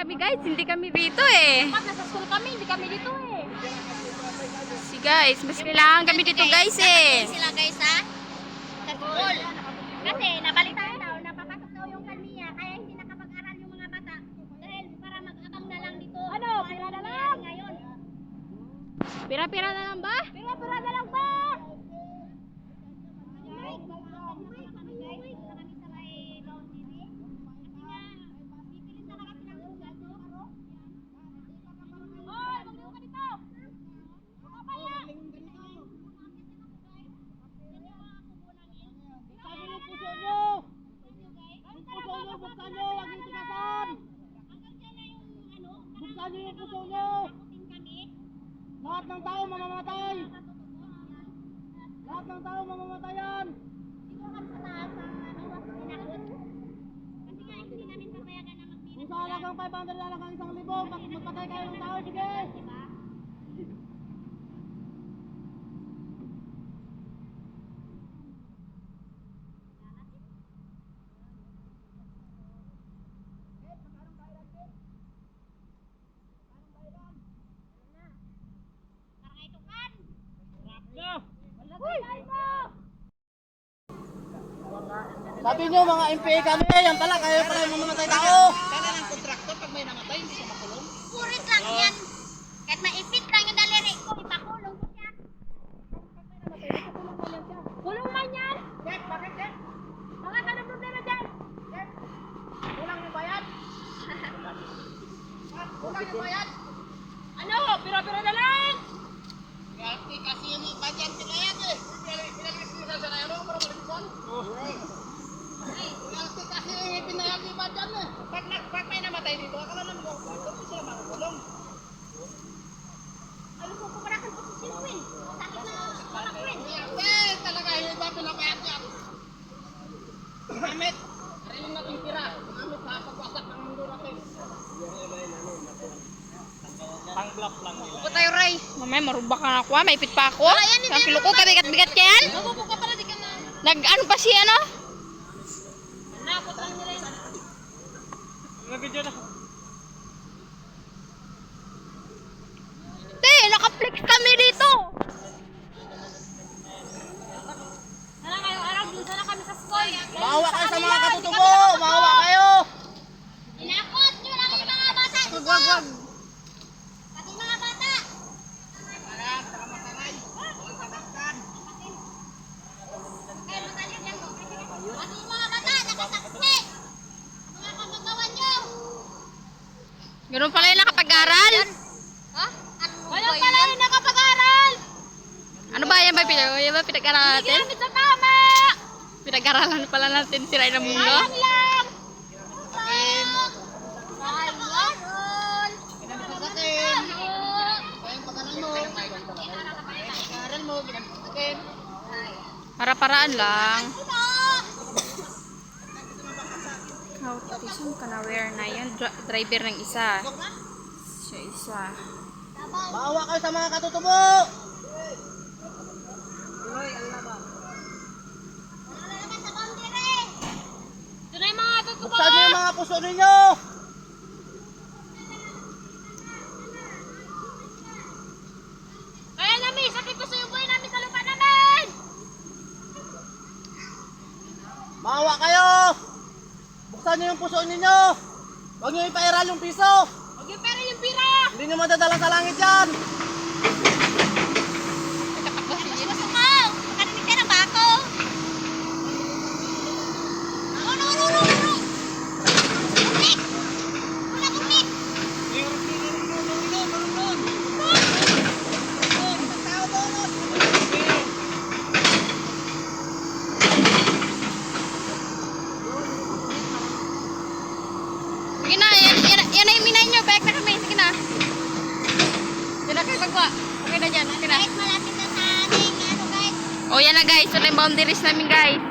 kami guys, hindi kami dito eh. Pag nasa school kami, hindi kami dito eh. Si guys, mas kailangan kami dito guys eh. Sila guys ha? Sa school. Kasi nabalitaan daw, napapasok daw yung kalmiya, kaya hindi nakapag-aral yung mga bata. Dahil para mag-abang na lang dito. Ano? Pira na lang? Ngayon. Pira-pira na lang ba? Pira-pira na lang ba? Lahat ng tao mamamatay. Lahat ng tao mamamatayan. Dito kami sa taas ng pinakot. Kasi nga hindi namin papayagan na magbilang. Kung sa halagang 500 na lang ang 1,000, magpatay kayo ng tao, sige. Diba? Sabi nyo mga MPA kami, yan pala, kayo pala yung mamamatay tao. Kala ng kontraktor pag may namatay, hindi siya makulong. Purit lang yan. Kahit maipit lang yung daliri ko, ipakulong ko siya. Kulong man yan. Jeff, bakit Jeff? Mga tanong problema dyan. Jeff, kulang yung bayad? Kulang yung bayad? Ano? Pira-pira na lang. Kasi yung iba dyan sila yan eh. Pinalis nila sa nayo, para malimutan. Kasi pinayag yung iba dyan eh. Pag may namatay dito, akala namin yung hindi sila makulong. Ano po kumarakan po si Queen? Sakit na mga Queen. Eh, talaga yung iba pinapayag yan. Gamit, rin natin tira. Gamit sa pagwasak ng mundo natin. Pang-block lang nila. Upo tayo Ray. Mamaya marubak ka na ako may ipit pa ako. Ang kilo ko, kabigat-bigat ka yan. Mabubuka pala di ka na. Nag-ano pa siya no? Nakot lang nila yun. Nag-video na. Te, naka-flex kami dito. Sana ngayong araw, dito na kami sa school. Maawa kayo sa mga katutubo, maawa kayo. Inakot nyo lang yung mga bata. Wag. Pati mga bata. Kaya matalin yan mo. Pati yung mga bata, nakasaksi. Mga kamagawan nyo. Ganun pala yung nakapag-aral. Ha? Wala pala yung nakapag-aral. Ano ba yan ba? Yan ba pinag-aralan Hindi natin? namin sa tama. Pinag-aralan pala natin si Ray ng mundo. Sayang lang. Sayang. Sayang. Kaya yung pag-aral mo, pag-aral mo, ginagawa. Para-paraan lang. Autism ka na aware na yun. Driver ng isa. Siya isa. Maawa kayo sa mga katutubo. Ito na yung mga tutubo. Buksan nyo yung mga puso ninyo. Kaya namin, sakit ko sa yung buhay namin sa lupa namin. Maawa kayo. Buksan nyo yung puso ninyo. Huwag nyo ipairal yung piso. Huwag yung pera yung pira. Hindi nyo madadala sa langit yan. Gusto mo? Makarinig ka ng bako. Uno. Unik. Unik. Sige na, yan na yung minay nyo. Bayak na kami. Sige na. Yan na kayo pagwa. Okay na dyan. Okay na. Guys, malapit na sa ating ano guys. O yan na guys. Ito na yung boundaries namin guys.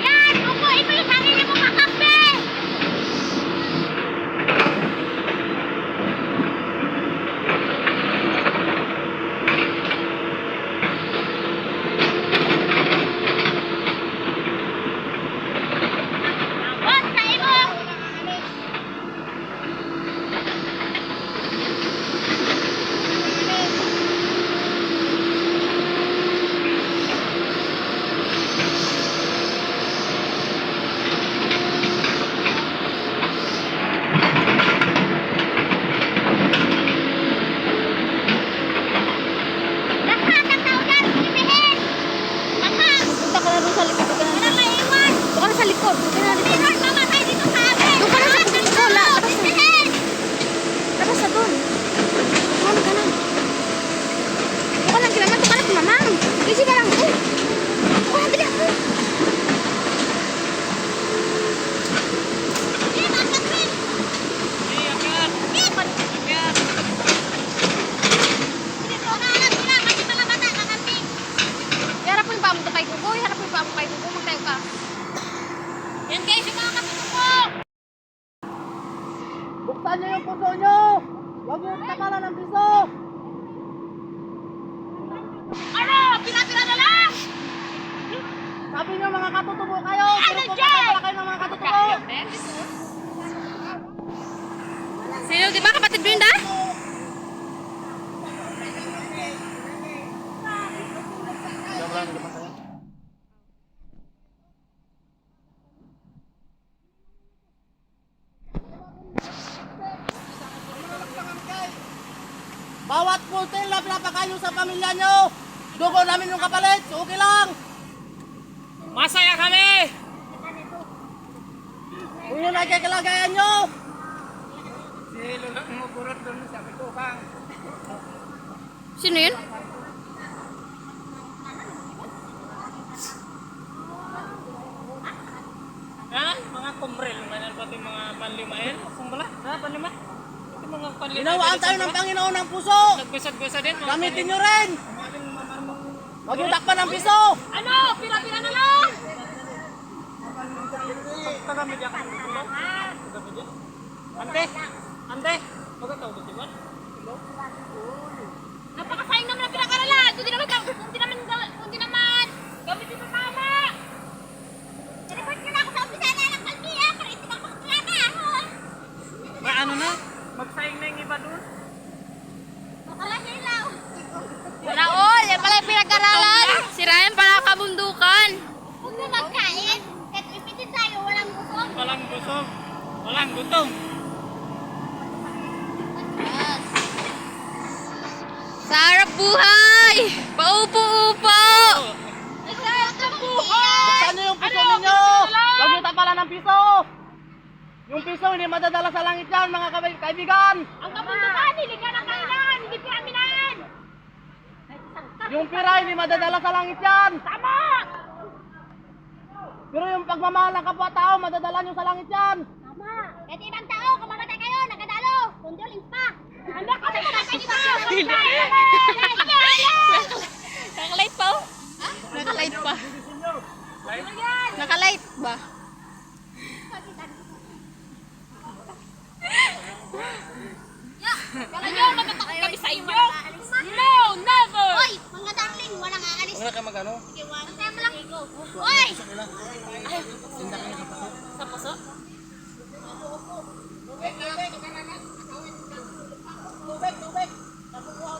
Yan, upo, ipo Sino ang mamatay dito sa amin? Doon ka na sa puso ko. Labas na. Tistihin! Labas na doon. Doon ka na. Doon ka lang kinaman. Doon ka lang mamang. Easy ka lang. Oh. Oh, bili ako. Eh, bakit, Will? Dito na alam nila kasi mga bata kakambing. Iharap mo yung paa mo kay Gugo. Iharap mo yung paa mo kay Gugo. Magtayo ka. Yan guys, yung mga katutubo. Buksan niyo yung puso niyo! Huwag niyo takalan ng piso! Ano? Pila-pila na lang! Sabi niyo mga katutubo kayo! Pero Ano, kung Jay? kakala kayo ng mga katutubo! Sino? Di ba kapatid Brenda? Bawat putil na pinapakain sa pamilya niyo! Dugo namin yung kapalit! So okay lang! Masaya kami! Kung yun ay kalagayan niyo! Si Lolo mo kurot doon, sabi ko kang. Sino yun? Ha? Mga kumrel, manan pati mga panlimain. Kung bala? Ha? Panlima? Pati mga panlima. Ginawaan tayo ng Panginoon ng puso! Nagbusad-busad din. mga Gamitin panlima. niyo rin! Huwag yung takpan ng piso! Ano? Pila-pila na lang! Taga-media ka. Ante! Ante! Magkataw ba diba? Napakasayang naman ang pinag-aralan! Kung di naman gamitin sa tama! Report nyo na ako sa opisina ng Palmia para ito ang pagkakata! May ano na? Magsaing na yung iba doon. Makala hilaw! Wala all. Yan pala yung pinag-aralan. Si Ryan pala kabundukan. Huwag mo magkain! Kahit ipitin tayo, walang busog! Walang busog. Walang gutom. Sarap buhay! Paupo-upo! Sarap ng buhay! Buksan niyo yung puso ninyo! Huwag niyo tapalan ng piso! Yung piso hindi madadala sa langit yan mga kaibigan! Ang kabundukan, hindi ka ng kailan! Hindi piraminan! Yung pira hindi madadala sa langit yan! Tama! Pero yung pagmamahal ng kapwa-tao madadala niyo sa langit yan! Tama! Kahit ibang tao, kung mamatay kayo, nakadalo! Condolence pa! Ano kami mamatay dito? Nakalight pa oh. Nakalight pa. Nakalight ba? Kala nyo, natatakot kami sa inyo! No, never! Hoy, mga darling, walang aalis. Huwag na kayo mag-ano? Sige, wala. Tayo mo lang. Hoy! Sa puso?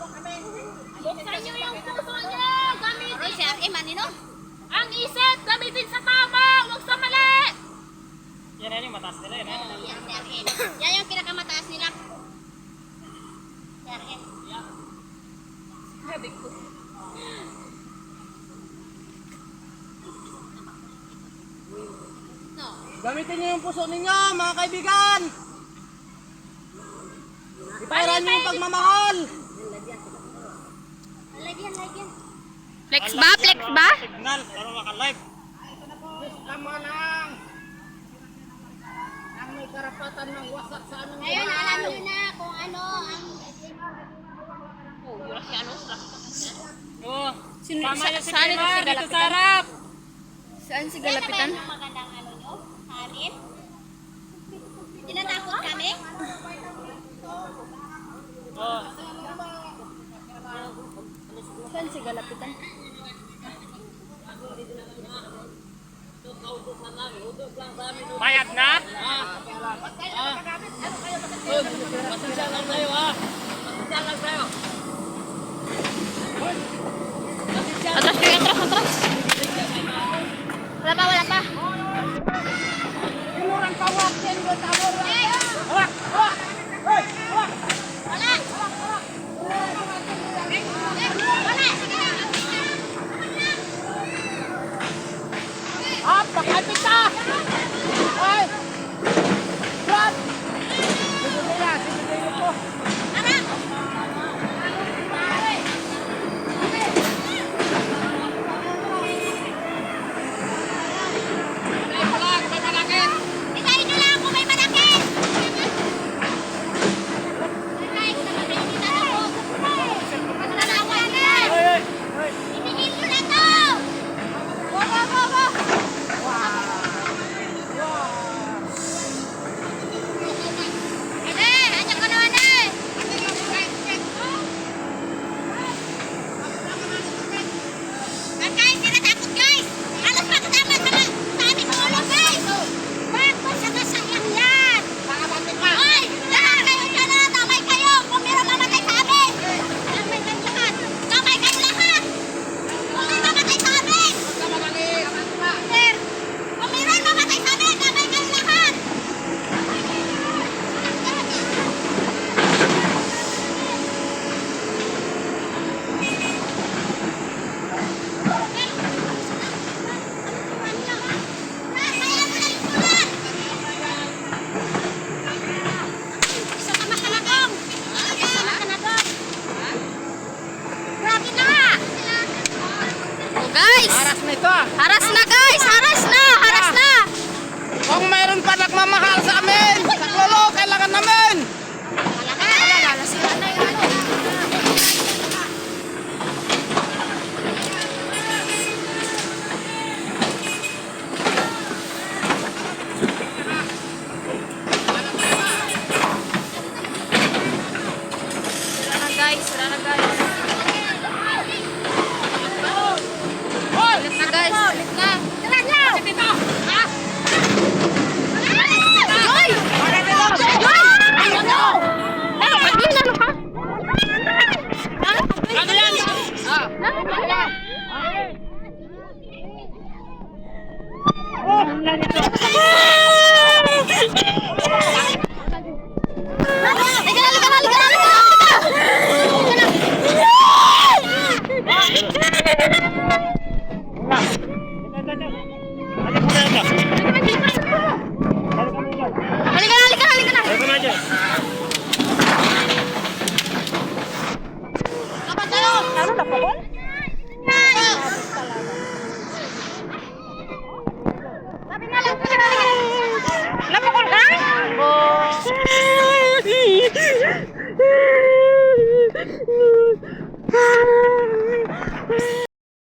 Buksan nyo yung puso nyo! Gamitin! Si R.M. Manino? Ang isip, gamitin sa tama! Huwag sa mali! Yan yung mataas nila. Yan. Yan, si R.M. Yan yung pinakamataas nila. Si R.M. No. Gamitin niyo yung puso ninyo mga kaibigan! Ipairan niyo yung pagmamahal! Lagyan. Flex ba? Flex ba? Signal para maka-live. Tama lang! Ang may karapatan ng wasak sa anong Ngayon, alam nyo na kung ano ang... Oo. Sino, Tama yung si saan ito Pima, si dito sa Galapitan? harap. Saan si Yan na ba Galapitan? yung magandang ano nyo? Harin? Tinatakot kami? Oo. Saan si Galapitan? Bayad na? Pasensya lang tayo ha. Pasensya lang tayo. Atras kayo, atras. Wala pa. Kinurang kawak yan doon sa amor! Eh! Hawak! Hawak! Hey! Hawak! Wala! Wala! Sige na! At! Nakapit ka! Halika na!